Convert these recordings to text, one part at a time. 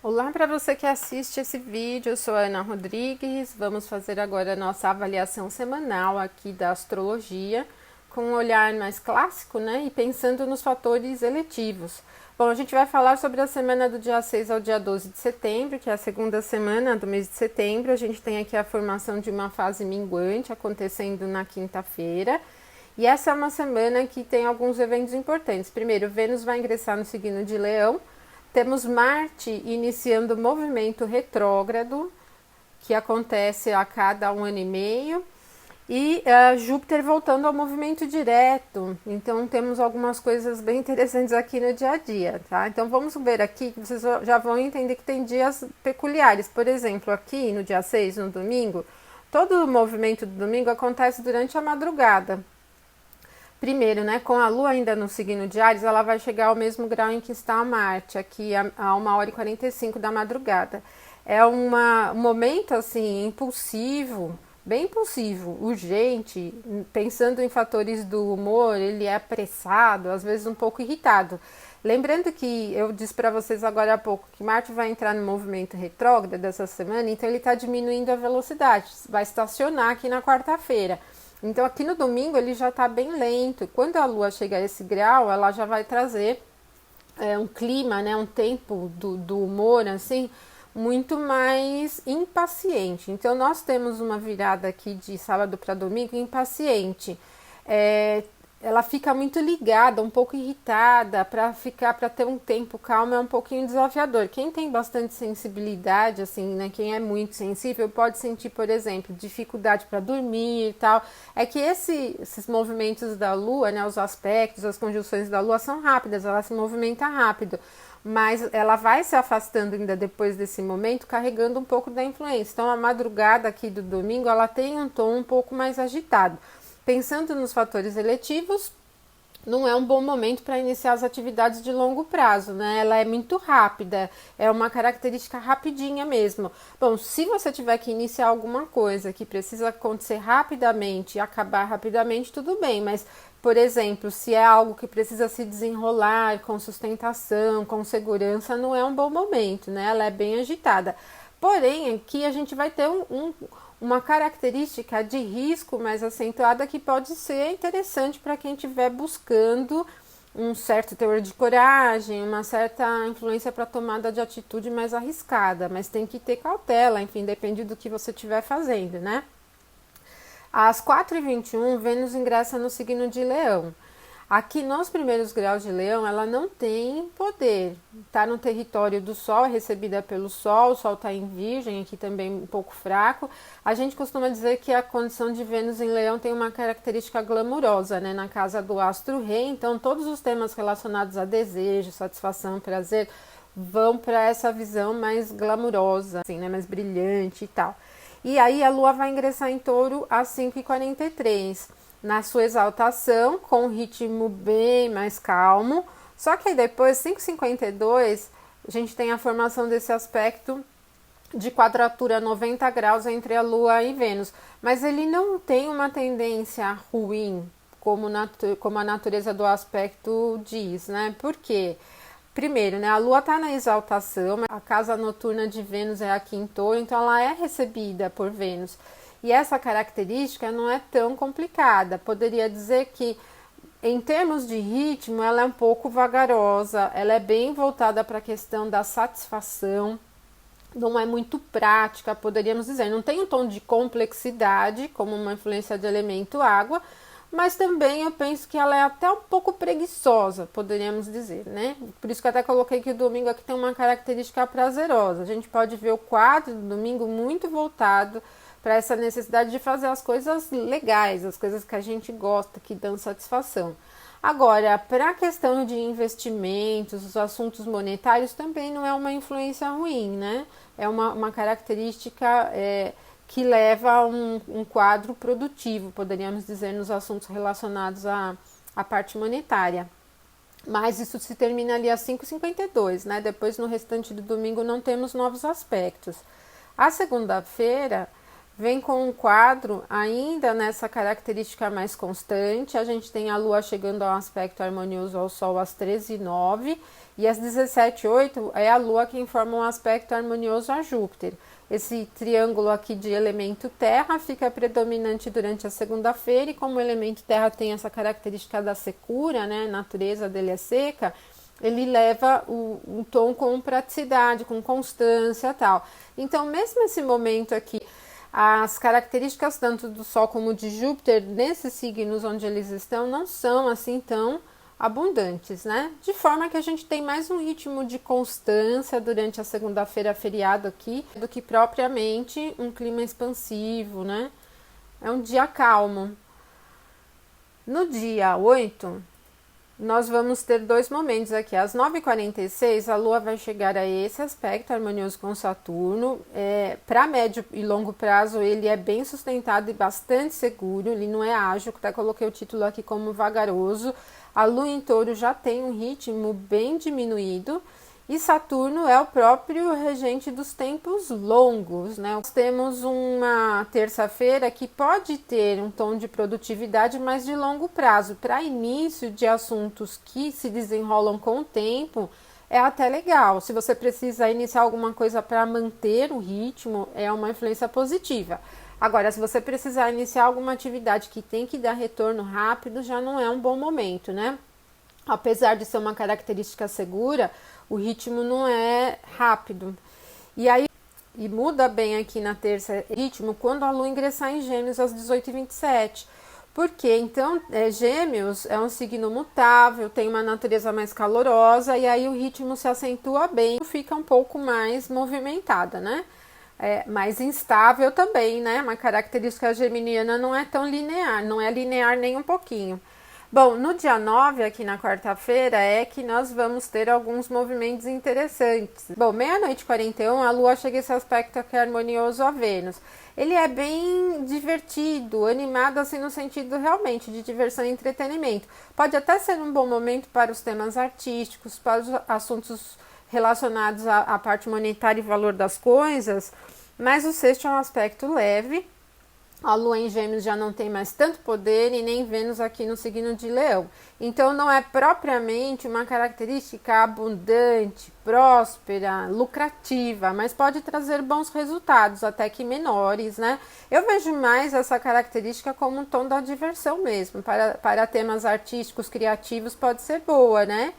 Olá para você que assiste esse vídeo, eu sou a Ana Rodrigues. Vamos fazer agora a nossa avaliação semanal aqui da astrologia, com um olhar mais clássico, né? E pensando nos fatores eletivos. Bom, a gente vai falar sobre a semana do dia 6 ao dia 12 de setembro, que é a segunda semana do mês de setembro. A gente tem aqui a formação de uma fase minguante acontecendo na quinta-feira. E essa é uma semana que tem alguns eventos importantes. Primeiro, Vênus vai ingressar no signo de Leão. Temos Marte iniciando o movimento retrógrado, que acontece a cada 1 ano e meio, e Júpiter voltando ao movimento direto. Então temos algumas coisas bem interessantes aqui no dia a dia, tá? Então vamos ver aqui, que vocês já vão entender que tem dias peculiares. Por exemplo, aqui no dia 6, no domingo, todo o movimento do domingo acontece durante a madrugada. Primeiro, né, com a Lua ainda no signo de Áries, ela vai chegar ao mesmo grau em que está a Marte, aqui a 1h45 da madrugada. É um momento, assim, impulsivo, bem impulsivo, urgente, pensando em fatores do humor, ele é apressado, às vezes um pouco irritado. Lembrando que eu disse para vocês agora há pouco que Marte vai entrar no movimento retrógrado dessa semana, então ele está diminuindo a velocidade, vai estacionar aqui na quarta-feira. Então aqui no domingo ele já está bem lento, e quando a Lua chega a esse grau, ela já vai trazer um clima, né, um tempo do humor, assim, muito mais impaciente. Então nós temos uma virada aqui de sábado para domingo impaciente. Ela fica muito ligada, um pouco irritada, para ter um tempo calmo é um pouquinho desafiador. Quem tem bastante sensibilidade, assim, né, quem é muito sensível, pode sentir, por exemplo, dificuldade para dormir e tal. É que esses movimentos da Lua, né, os aspectos, as conjunções da Lua são rápidas, ela se movimenta rápido, mas ela vai se afastando ainda depois desse momento, carregando um pouco da influência. Então a madrugada aqui do domingo, ela tem um tom um pouco mais agitado. Pensando nos fatores eletivos, não é um bom momento para iniciar as atividades de longo prazo, né? Ela é muito rápida, é uma característica rapidinha mesmo. Bom, se você tiver que iniciar alguma coisa que precisa acontecer rapidamente e acabar rapidamente, tudo bem, mas, por exemplo, se é algo que precisa se desenrolar com sustentação, com segurança, não é um bom momento, né? Ela é bem agitada. Porém, aqui a gente vai ter uma característica de risco mais acentuada que pode ser interessante para quem estiver buscando um certo teor de coragem, uma certa influência para tomada de atitude mais arriscada, mas tem que ter cautela, enfim, depende do que você estiver fazendo, né? Às 4h21, Vênus ingressa no signo de Leão. Aqui nos primeiros graus de Leão, ela não tem poder, está no território do Sol, é recebida pelo Sol, o Sol está em Virgem, aqui também um pouco fraco. A gente costuma dizer que a condição de Vênus em Leão tem uma característica glamurosa, né, na casa do astro-rei, então todos os temas relacionados a desejo, satisfação, prazer, vão para essa visão mais glamurosa, assim, né, mais brilhante e tal. E aí a Lua vai ingressar em Touro às 5h43. Na sua exaltação, com um ritmo bem mais calmo. Só que aí depois, 5h52, a gente tem a formação desse aspecto de quadratura 90 graus entre a Lua e Vênus. Mas ele não tem uma tendência ruim, como a natureza do aspecto diz, né? Por quê? Primeiro, né, a Lua está na exaltação, a casa noturna de Vênus é aqui em Touro, então ela é recebida por Vênus. E essa característica não é tão complicada. Poderia dizer que, em termos de ritmo, ela é um pouco vagarosa, ela é bem voltada para a questão da satisfação, não é muito prática, poderíamos dizer. Não tem um tom de complexidade, como uma influência de elemento água, mas também eu penso que ela é até um pouco preguiçosa, poderíamos dizer, né? Por isso que eu até coloquei que o domingo aqui tem uma característica prazerosa. A gente pode ver o quadro do domingo muito voltado para essa necessidade de fazer as coisas legais, as coisas que a gente gosta, que dão satisfação. Agora, para a questão de investimentos, os assuntos monetários também não é uma influência ruim, né? É uma característica que leva a um quadro produtivo, poderíamos dizer, nos assuntos relacionados à parte monetária. Mas isso se termina ali às 5h52, né? Depois, no restante do domingo, não temos novos aspectos. A segunda-feira vem com um quadro ainda nessa característica mais constante. A gente tem a Lua chegando a um aspecto harmonioso ao Sol às 13h09 e às 17h08 é a Lua quem forma um aspecto harmonioso a Júpiter. Esse triângulo aqui de elemento terra fica predominante durante a segunda-feira e como o elemento terra tem essa característica da secura, né, a natureza dele é seca, ele leva um tom com praticidade, com constância e tal. Então, mesmo esse momento aqui, as características tanto do Sol como de Júpiter, nesses signos onde eles estão, não são assim tão abundantes, né? De forma que a gente tem mais um ritmo de constância durante a segunda-feira feriado aqui, do que propriamente um clima expansivo, né? É um dia calmo. No dia 8, nós vamos ter dois momentos aqui. Às 9h46, a Lua vai chegar a esse aspecto harmonioso com Saturno. Para médio e longo prazo, ele é bem sustentado e bastante seguro. Ele não é ágil, até coloquei o título aqui como vagaroso. A Lua em Touro já tem um ritmo bem diminuído. E Saturno é o próprio regente dos tempos longos, né? Nós temos uma terça-feira que pode ter um tom de produtividade, mas de longo prazo. Para início de assuntos que se desenrolam com o tempo, é até legal. Se você precisa iniciar alguma coisa para manter o ritmo, é uma influência positiva. Agora, se você precisar iniciar alguma atividade que tem que dar retorno rápido, já não é um bom momento, né? Apesar de ser uma característica segura, o ritmo não é rápido. E muda bem aqui na terça ritmo quando a Lua ingressar em Gêmeos às 18h27. Porque então Gêmeos é um signo mutável, tem uma natureza mais calorosa e aí o ritmo se acentua bem, fica um pouco mais movimentada, né? Mais instável também, né? Uma característica geminiana não é tão linear, não é linear nem um pouquinho. Bom, no dia 9, aqui na quarta-feira, é que nós vamos ter alguns movimentos interessantes. Bom, meia-noite e 41, a Lua chega a esse aspecto aqui harmonioso a Vênus. Ele é bem divertido, animado assim no sentido realmente de diversão e entretenimento. Pode até ser um bom momento para os temas artísticos, para os assuntos relacionados à parte monetária e valor das coisas, mas o sexto é um aspecto leve. A Lua em Gêmeos já não tem mais tanto poder e nem Vênus aqui no signo de Leão. Então não é propriamente uma característica abundante, próspera, lucrativa, mas pode trazer bons resultados, até que menores, né? Eu vejo mais essa característica como um tom da diversão mesmo. Para temas artísticos, criativos, pode ser boa, né?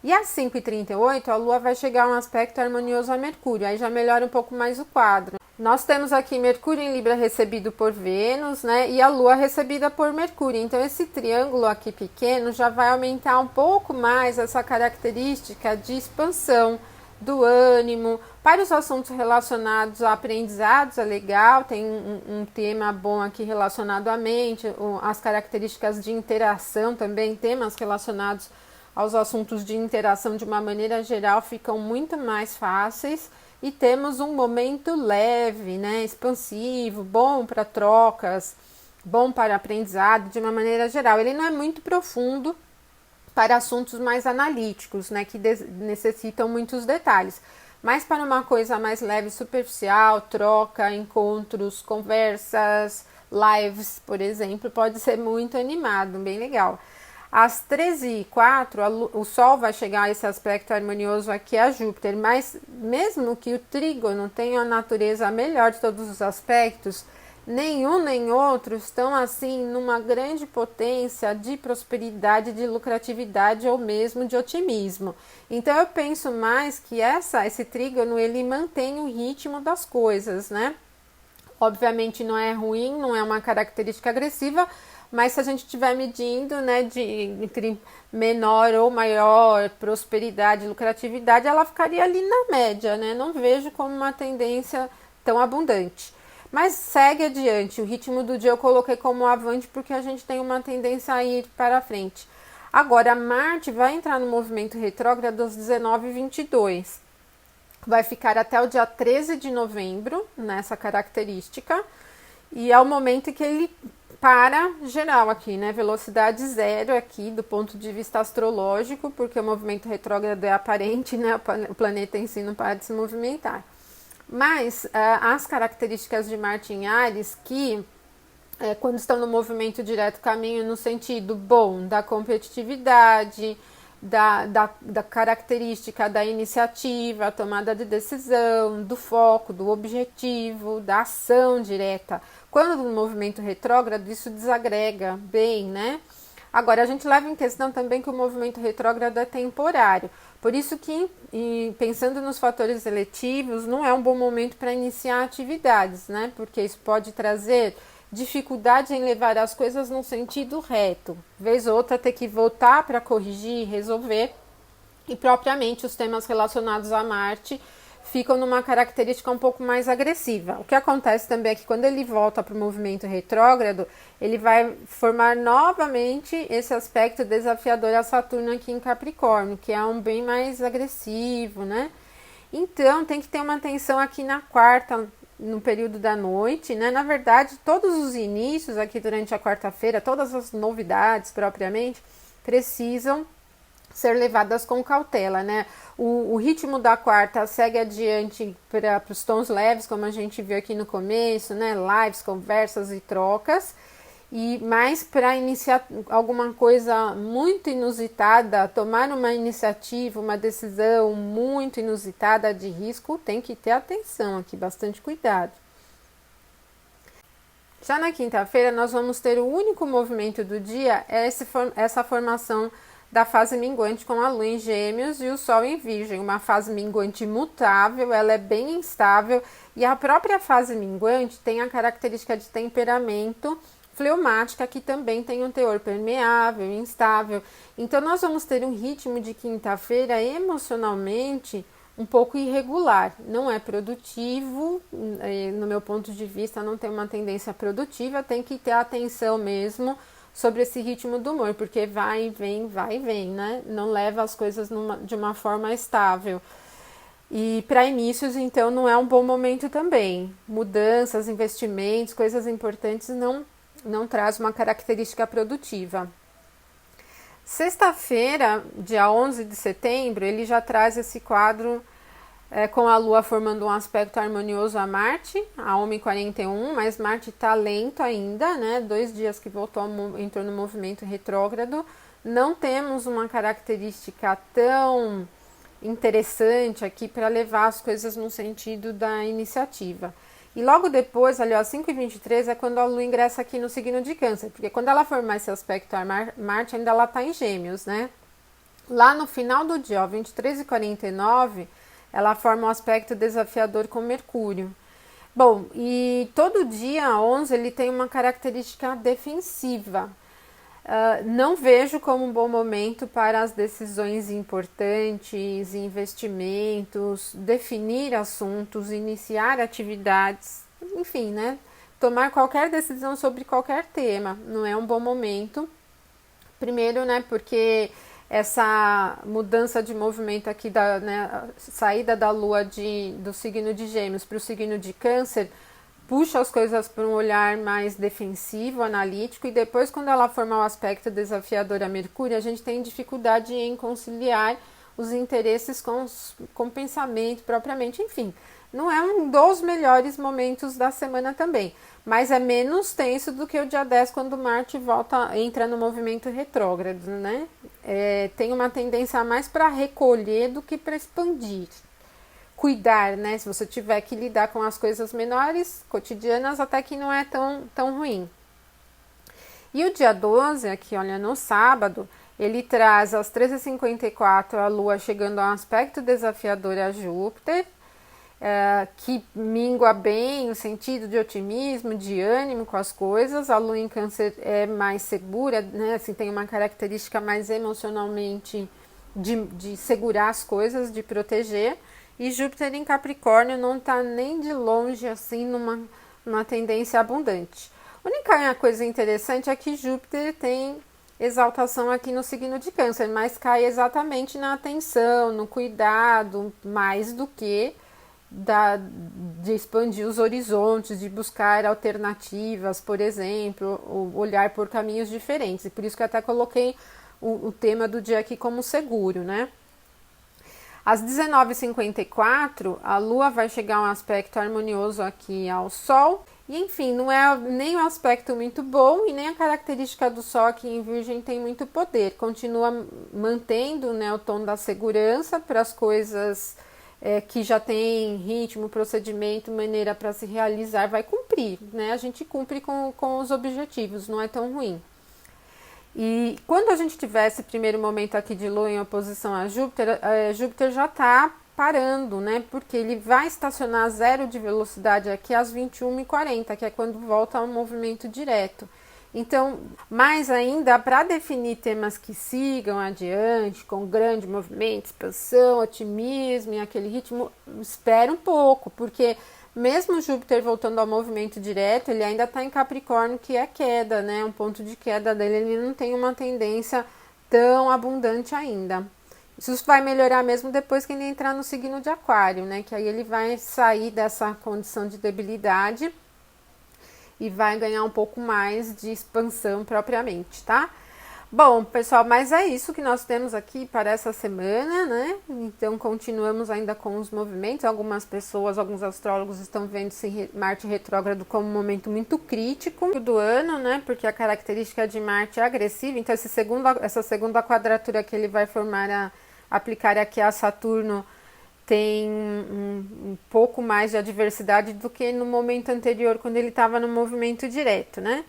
E às 5h38, a Lua vai chegar a um aspecto harmonioso a Mercúrio, aí já melhora um pouco mais o quadro. Nós temos aqui Mercúrio em Libra recebido por Vênus, né? E a Lua recebida por Mercúrio. Então, esse triângulo aqui pequeno já vai aumentar um pouco mais essa característica de expansão do ânimo. Para os assuntos relacionados a aprendizados, é legal, tem um tema bom aqui relacionado à mente, as características de interação também, temas relacionados aos assuntos de interação de uma maneira geral ficam muito mais fáceis. E temos um momento leve, né, expansivo, bom para trocas, bom para aprendizado de uma maneira geral. Ele não é muito profundo para assuntos mais analíticos, né, que necessitam muitos detalhes. Mas para uma coisa mais leve, superficial, troca, encontros, conversas, lives, por exemplo, pode ser muito animado, bem legal. Às 13h04, o Sol vai chegar a esse aspecto harmonioso aqui a Júpiter, mas mesmo que o trígono tenha a natureza melhor de todos os aspectos, nenhum nem outro estão assim numa grande potência de prosperidade, de lucratividade ou mesmo de otimismo. Então eu penso mais que esse trígono ele mantém o ritmo das coisas, né? Obviamente não é ruim, não é uma característica agressiva, mas se a gente estiver medindo, né, entre menor ou maior prosperidade e lucratividade, ela ficaria ali na média, né? Não vejo como uma tendência tão abundante. Mas segue adiante, o ritmo do dia eu coloquei como avante porque a gente tem uma tendência a ir para frente. Agora, Marte vai entrar no movimento retrógrado às 19h22. Vai ficar até o dia 13 de novembro, nessa característica, e é o momento que ele para geral aqui, né? Velocidade zero aqui do ponto de vista astrológico, porque o movimento retrógrado é aparente, né? O planeta em si não para de se movimentar. Mas as características de Marte em Áries que quando estão no movimento direto caminho no sentido bom da competitividade, da característica da iniciativa, tomada de decisão, do foco, do objetivo, da ação direta. Quando no movimento retrógrado, isso desagrega bem, né? Agora, a gente leva em questão também que o movimento retrógrado é temporário. Por isso que, pensando nos fatores eletivos, não é um bom momento para iniciar atividades, né? Porque isso pode trazer dificuldade em levar as coisas no sentido reto. Vez ou outra ter que voltar para corrigir, resolver. E propriamente os temas relacionados a Marte ficam numa característica um pouco mais agressiva. O que acontece também é que quando ele volta para o movimento retrógrado, ele vai formar novamente esse aspecto desafiador a Saturno aqui em Capricórnio, que é um bem mais agressivo, né? Então tem que ter uma atenção aqui na quarta, no período da noite, né? Na verdade, todos os inícios aqui durante a quarta-feira, todas as novidades propriamente, precisam ser levadas com cautela, né? O ritmo da quarta segue adiante para os tons leves, como a gente viu aqui no começo, né? Lives, conversas e trocas. E mais para iniciar alguma coisa muito inusitada, tomar uma iniciativa, uma decisão muito inusitada de risco, tem que ter atenção aqui, bastante cuidado. Já na quinta-feira, nós vamos ter o único movimento do dia, essa formação da fase minguante com a Lua em Gêmeos e o Sol em Virgem, uma fase minguante mutável, ela é bem instável e a própria fase minguante tem a característica de temperamento fleumática, que também tem um teor permeável, instável. Então, nós vamos ter um ritmo de quinta-feira emocionalmente um pouco irregular. Não é produtivo, no meu ponto de vista, não tem uma tendência produtiva, tem que ter atenção mesmo sobre esse ritmo do humor, porque vai e vem, né? Não leva as coisas de uma forma estável. E para inícios, então, não é um bom momento também. Mudanças, investimentos, coisas importantes não traz uma característica produtiva. Sexta-feira, dia 11 de setembro, ele já traz esse quadro com a Lua formando um aspecto harmonioso a Marte, a 1h41, mas Marte está lento ainda, né? 2 dias que entrou no movimento retrógrado. Não temos uma característica tão interessante aqui para levar as coisas no sentido da iniciativa. E logo depois, ali às 5h23, é quando a Lua ingressa aqui no signo de Câncer, porque quando ela formar esse aspecto a Marte, ainda ela está em Gêmeos, né? Lá no final do dia, 23h49, ela forma um aspecto desafiador com Mercúrio. Bom, e todo dia 11 ele tem uma característica defensiva. Não vejo como um bom momento para as decisões importantes, investimentos, definir assuntos, iniciar atividades, enfim, né? Tomar qualquer decisão sobre qualquer tema. Não é um bom momento. Primeiro, né, porque essa mudança de movimento aqui, saída da Lua do signo de Gêmeos para o signo de Câncer, puxa as coisas para um olhar mais defensivo, analítico, e depois, quando ela formar o aspecto desafiador a Mercúrio, a gente tem dificuldade em conciliar os interesses com o pensamento propriamente, enfim. Não é um dos melhores momentos da semana também, mas é menos tenso do que o dia 10, quando Marte entra no movimento retrógrado, né? Tem uma tendência mais para recolher do que para expandir. Cuidar, né? Se você tiver que lidar com as coisas menores, cotidianas, até que não é tão ruim. E o dia 12, aqui, olha, no sábado, ele traz às 13h54 a Lua chegando a um aspecto desafiador a Júpiter, que mingua bem o sentido de otimismo, de ânimo com as coisas. A Lua em Câncer é mais segura, né? Assim, tem uma característica mais emocionalmente de segurar as coisas, de proteger. E Júpiter em Capricórnio não está nem de longe assim numa tendência abundante. A única coisa interessante é que Júpiter tem exaltação aqui no signo de Câncer, mas cai exatamente na atenção, no cuidado, mais do que de expandir os horizontes, de buscar alternativas, por exemplo, olhar por caminhos diferentes. E por isso que eu até coloquei o tema do dia aqui como seguro, né? Às 19h54, a Lua vai chegar a um aspecto harmonioso aqui ao Sol. E, enfim, não é nem um aspecto muito bom e nem a característica do Sol aqui em Virgem tem muito poder. Continua mantendo, né, o tom da segurança para as coisas que já tem ritmo, procedimento, maneira para se realizar, vai cumprir, né? A gente cumpre com os objetivos, não é tão ruim. E quando a gente tiver esse primeiro momento aqui de Lua em oposição a Júpiter, Júpiter já está parando, né? Porque ele vai estacionar a zero de velocidade aqui às 21h40, que é quando volta ao movimento direto. Então, mais ainda, para definir temas que sigam adiante, com grande movimento, expansão, otimismo e aquele ritmo, espera um pouco, porque mesmo Júpiter voltando ao movimento direto, ele ainda está em Capricórnio, que é queda, né? Um ponto de queda dele, ele não tem uma tendência tão abundante ainda. Isso vai melhorar mesmo depois que ele entrar no signo de Aquário, né? Que aí ele vai sair dessa condição de debilidade e vai ganhar um pouco mais de expansão propriamente, tá? Bom, pessoal, mas é isso que nós temos aqui para essa semana, né? Então, continuamos ainda com os movimentos. Algumas pessoas, alguns astrólogos estão vendo esse Marte retrógrado como um momento muito crítico do ano, né? Porque a característica de Marte é agressiva. Então, essa segunda quadratura que ele vai aplicar aqui a Saturno tem um pouco mais de adversidade do que no momento anterior, quando ele estava no movimento direto, né?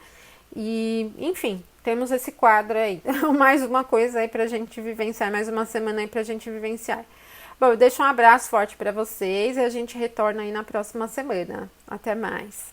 E, enfim, temos esse quadro aí. Mais uma coisa aí pra gente vivenciar, mais uma semana aí pra gente vivenciar. Bom, eu deixo um abraço forte para vocês e a gente retorna aí na próxima semana. Até mais.